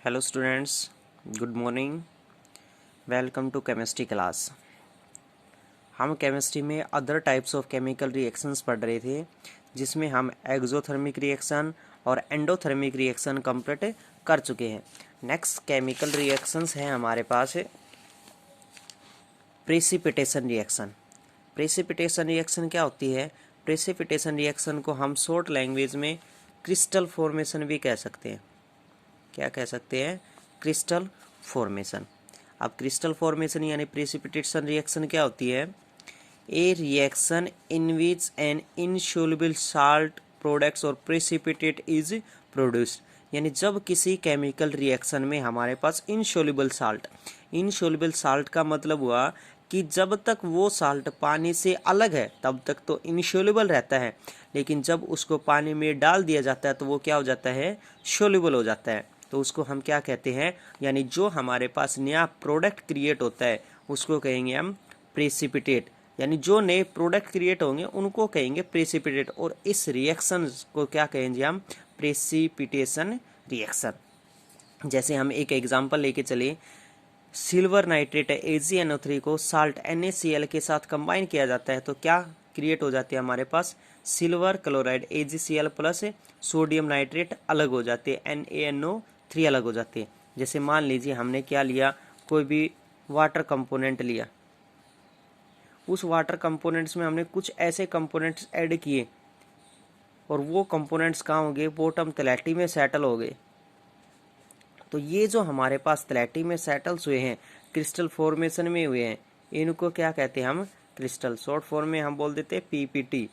Hello students, good morning. Welcome to chemistry class. हम chemistry में other types of chemical reactions पढ़ रहे थे, जिसमें हम एक्सोथर्मिक रिएक्शन और एंडोथर्मिक रिएक्शन कंप्लीट कर चुके हैं। नेक्स्ट केमिकल रिएक्शंस हैं हमारे पास प्रेसिपिटेशन रिएक्शन। प्रेसिपिटेशन रिएक्शन क्या होती है? प्रेसिपिटेशन रिएक्शन को हम शॉर्ट लैंग्वेज में क्रिस्टल फॉर्मेशन भी कह सकते हैं। क्या कह सकते हैं? Crystal formation. अब क्रिस्टल फॉर्मेशन यानी प्रेसिपिटेशन रिएक्शन क्या होती है? ए reaction in which N insoluble salt products और प्रेसिपिटेट इज प्रोड्यूस्ड। यानी जब किसी केमिकल रिएक्शन में हमारे पास इनसॉल्युबल साल्ट का मतलब हुआ कि जब तक वो साल्ट पानी से अलग है तब तक तो इनसॉल्युबल रहता है, लेकिन जब उसको पानी में डाल दिया जाता है तो वो क्या हो जाता है? सॉल्युबल हो जाता है। तो उसको हम क्या कहते हैं? यानी जो हमारे पास नया प्रोडक्ट क्रिएट होता है उसको कहेंगे हम प्रेसिपिटेट। यानी जो नए प्रोडक्ट क्रिएट होंगे उनको कहेंगे प्रेसिपिटेट, और इस रिएक्शन को क्या कहेंगे हम? Precipitation reaction. जैसे हम एक एग्जांपल लेके चले, सिल्वर नाइट्रेट AgNO3 को साल्ट NaCl के साथ कंबाइन किया जाता है तो क्या क्रिएट हो जाती है हमारे पास? Silver chloride AgCl plus sodium nitrate अलग हो जाते हैं, NaNO3 अलग हो जाते हैं। जैसे मान लीजिए हमने क्या लिया, कोई भी वाटर कंपोनेंट लिया, उस वाटर कंपोनेंट्स में हमने कुछ ऐसे कंपोनेंट्स ऐड किए और वो कंपोनेंट्स कहाँ हो गए? बॉटम तलहटी में सेटल हो गए। तो ये जो हमारे पास तलहटी में सेटल्स हुए हैं, क्रिस्टल फॉर्मेशन में हुए हैं, इनको क्या कहते हैं हम? क्रिस्टल। शॉर्ट फॉर्म में हम बोल देते हैं PPT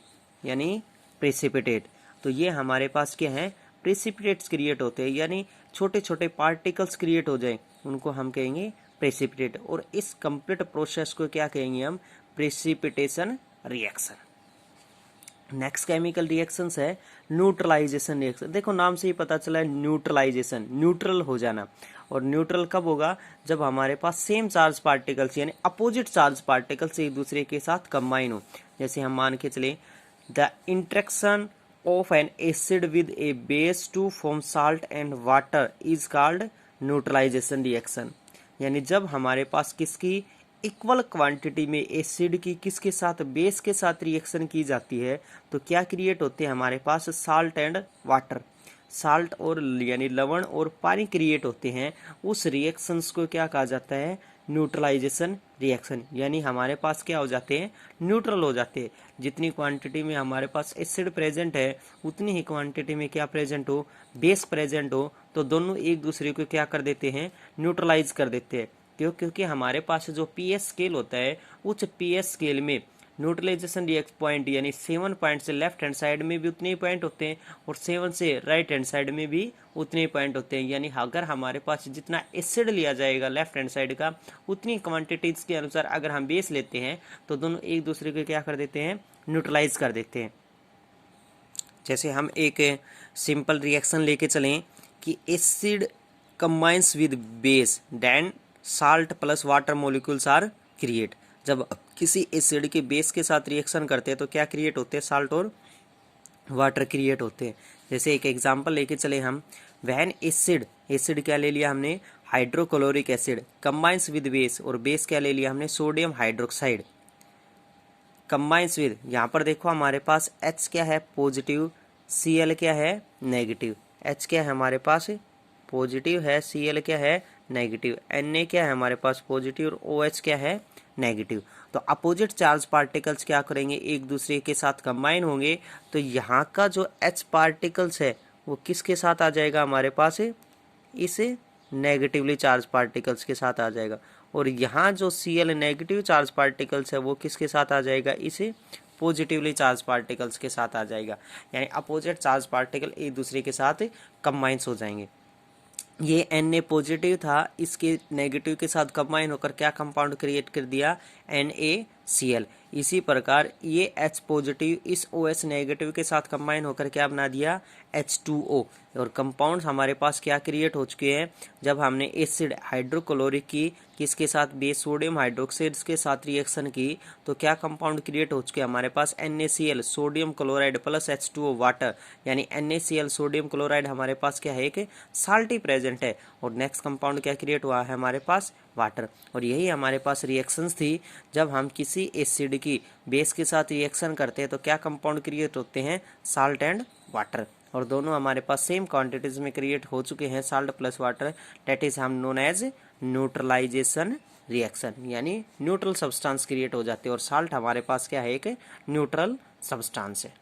यानी प्रेसिपिटेट। तो ये हमारे पास क्या है? प्रेसिपिटेट्स क्रिएट होते हैं, यानी छोटे छोटे पार्टिकल्स क्रिएट हो जाए उनको हम कहेंगे प्रेसिपिटेट। और इस कंप्लीट प्रोसेस को क्या कहेंगे हम? Precipitation reaction. Next chemical reactions है न्यूट्रलाइजेशन रिएक्शन। देखो नाम से ही पता चला है न्यूट्रलाइजेशन, न्यूट्रल हो जाना। और न्यूट्रल कब होगा? जब हमारे पास सेम चार्ज पार्टिकल्स यानी अपोजिट चार्ज पार्टिकल्स एक दूसरे के साथ कंबाइन हो। जैसे हम मान के चले, the interaction of an acid with a base to form salt and water is called neutralisation reaction. यानी जब हमारे पास किसकी इक्वल क्वांटिटी में एसिड की किसके साथ? बेस के साथ रिएक्शन की जाती है तो क्या क्रिएट होते हैं हमारे पास? Salt and water. साल्ट और यानी लवण और पानी क्रिएट होते हैं। उस रिएक्शंस को क्या कहा जाता है? Neutralisation reaction. यानी हमारे पास क्या हो जाते हैं? न्यूट्रल हो जाते हैं। जितनी क्वांटिटी में हमारे पास एसिड प्रेजेंट है उतनी ही क्वांटिटी में क्या प्रेजेंट हो? बेस प्रेजेंट हो। तो दोनों एक दूसरे को क्या कर देते हैं? न्यूट्रलाइज कर देते हैं। क्यों? क्योंकि हमारे पास जो PS स्केल होता है उस PS स्केल में न्यूट्रलाइजेशन रिएक्शन पॉइंट यानी 7 पॉइंट से लेफ्ट हैंड साइड में भी उतने ही पॉइंट होते हैं और 7 से राइट हैंड साइड में भी उतने ही पॉइंट होते हैं। यानी अगर हमारे पास जितना एसिड लिया जाएगा लेफ्ट हैंड साइड का, उतनी क्वांटिटीज के अनुसार अगर हम बेस लेते हैं तो दोनों एक दूसरे को क्या कर देते हैं? न्यूट्रलाइज कर देते हैं। जैसे हम एक सिंपल रिएक्शन लेके चलें कि acid combines with base, then salt plus water molecules are create. जब किसी एसिड के बेस के साथ रिएक्शन करते हैं तो क्या क्रिएट होते हैं? साल्ट और वाटर क्रिएट होते हैं। जैसे एक एग्जांपल लेके चले हम, व्हेन एसिड क्या ले लिया हमने? Hydrochloric acid combines with base, और बेस क्या ले लिया हमने? सोडियम हाइड्रोक्साइड कंबाइंस विद, यहाँ पर देखो हमारे पास H क्या है? पॉजिटिव, Cl क्या है? नेगेटिव। H क्या है हमारे पास? पॉजिटिव है, Cl क्या है? नेगेटिव। Na क्या है हमारे पास? पॉजिटिव, और OH क्या है? नेगेटिव। तो अपोजिट चार्ज पार्टिकल्स क्या करेंगे? एक दूसरे के साथ कंबाइन होंगे। तो यहाँ का जो H पार्टिकल्स है वो किसके साथ आ जाएगा हमारे पास? इस नेगेटिवली चार्ज पार्टिकल्स के साथ आ जाएगा। और यहाँ जो Cl नेगेटिव चार्ज पार्टिकल्स है वो किसके साथ आ जाएगा? इसे पॉजिटिवली चार्ज पार्टिकल्स के साथ आ जाएगा। यानी अपोजिट चार्ज पार्टिकल एक दूसरे के साथ कंबाइंस हो जाएंगे। ये Na पॉजिटिव था, इसके नेगेटिव के साथ कंबाइन होकर क्या कंपाउंड क्रिएट कर दिया? Na Cl। इसी प्रकार ये H पॉजिटिव इस OH नेगेटिव के साथ कंबाइन होकर क्या बना दिया, H2O। और कंपाउंड्स हमारे पास क्या क्रिएट हो चुके हैं, जब हमने एसिड हाइड्रोक्लोरिक की किसके साथ, बेस सोडियम हाइड्रोक्साइड के साथ रिएक्शन की, तो क्या कंपाउंड क्रिएट हो चुके हैं हमारे पास, NaCl sodium chloride plus H2O water, यानी NaCl सोडियम क्लोराइड हमारे पास क्या है, एक साल्टी प्रेजेंट है। और नेक्स्ट कंपाउंड क्या क्रिएट हुआ है हमारे पास, वाटर। और यही हमारे पास रिएक्शंस थी, जब हम किसी एसिड की बेस के साथ रिएक्शन करते हैं तो क्या कंपाउंड क्रिएट होते हैं, साल्ट एंड वाटर। और दोनों हमारे पास सेम क्वांटिटीज में क्रिएट हो चुके हैं, salt plus water, that is हम नोन एज न्यूट्रलाइजेशन रिएक्शन, यानी न्यूट्रल सब्सटेंस क्रिएट हो जाते हैं। और साल्ट हमारे पास क्या है, एक न्यूट्रल सब्सटेंस है।